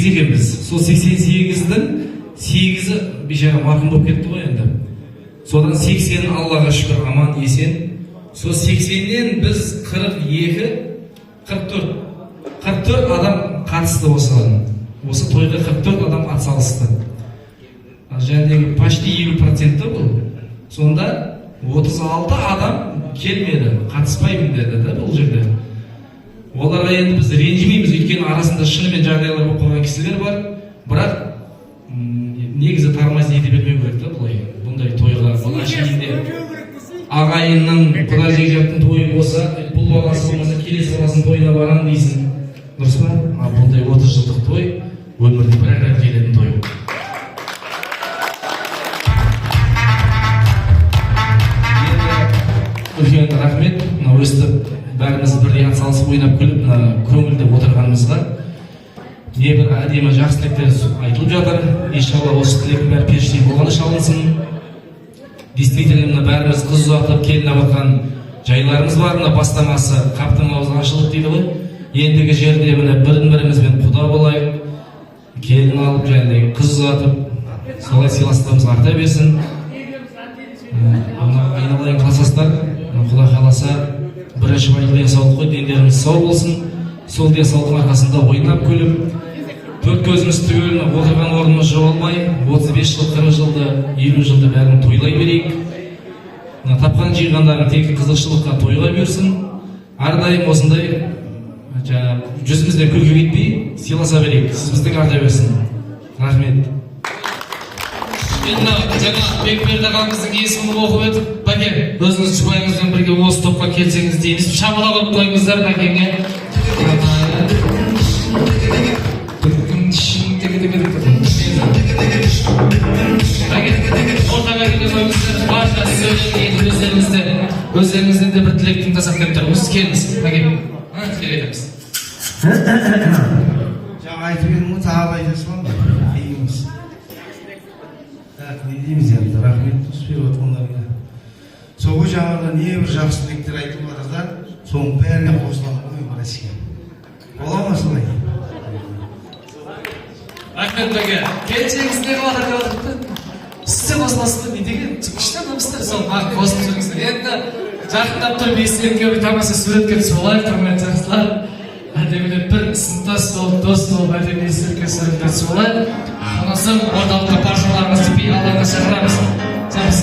8 екенбіз. Сол 88-дің 8-і бейшара марқұм болып кетті ғой енді. Содан 80 Аллаға шүкір аман есен. Сол 80-нен біз 44 адам қатысты осыған. Осы тойға 44 адам атсалысты. Және почти 50% бұл. Сонда 36 адам келмеді, қатыспаймын деді да бұл жерде. Оларға енді біз ренжімейміз, өйткені арасында шынымен жағдайлар болып қойған кісілер бар. Бірақ негізі тармаз ете бермеу керек та бұлай. Бұндай тойға бала шегінде ағайынның, құда жекжаттың тойы болса, бұл баласы болмаса келесі баласының тойына барам дейсің. Дұрыс па? Бұндай 30 жылдық той өмірде бір рет келетін той. Үлкен рахмет, өстіп бәріміз бірдей атсалысып ойнап күліп, көңілді отырғанымызға. Небір әдемі жақсы тілектер айтылып жатыр. Иншалла осы тілектің бәрі періштей болғаны шалынсын. Действительно бәріміз қыз ұзатып келін алған жайларымыз бар. Мына бастамасы қаптың аузы ашылып дейді ғой. Ендігі жерде міне бірін-бірімізбен құда болайық. Келін алып және қыз ұзатып солай сыйластығымыз арта берсін. Айналайын классастар, Құда қаласа бірінші байлық денсаулық қой, дендеріміз сау болсын. Сол денсаулықтың арқасында ойнап күліп, төрт көзіміз түгел отырған орнымыз жоғалмай, 35 жыл, 40 жылды, 50 жылды бәрін тойлай берейік. Тапқан жиғандарын тек қызықшылыққа тойға берсін. Әрдайым осындай жүзімізден күлкі кетпей сыйласа берейік. Сіз біздің арта берсін. Рахмет. Жаңа Бекберді ағамыздың есімін оқып өтіп, бәке, өзіңіз жұбайыңызбен бірге осы топқа келсеңіз дейміз. Шамала қойып қойыңыздар бәкеңе. Бәке, ортаға келген ойыңыздар, барша сөйлеген өздеріңізден де бір тілектің тасап кеп тұрмыз. Келіңіз, бәке, тілек етеміз. Жаңа айтып едім, тағы айтасың ба? Дейміз. Не дейміз енді, рахмет түспей отқандарыңа. Соғы жаңағы не бір жақсы тілектер айтып жатырдар, соның бәріне қосыламын ғой бір әске. Бола ма солай? Рахмет бәке, келіншегіңіз не қылады деп отырыпты? Сіз де қосыласыз ба? Не деген? Күшті адамсыздар, сол қосылып жүріңіздер. Енді жақындап тұрып естілген бір тамаша суретке түсіп алайық, құрметті жақсылар. Әдемілеп бір сыныптас болып, дос болып, әдемі естілген суретке түсіп алайық. Онан соң орталыққа паршаларымызды Аллаға шақырамыз.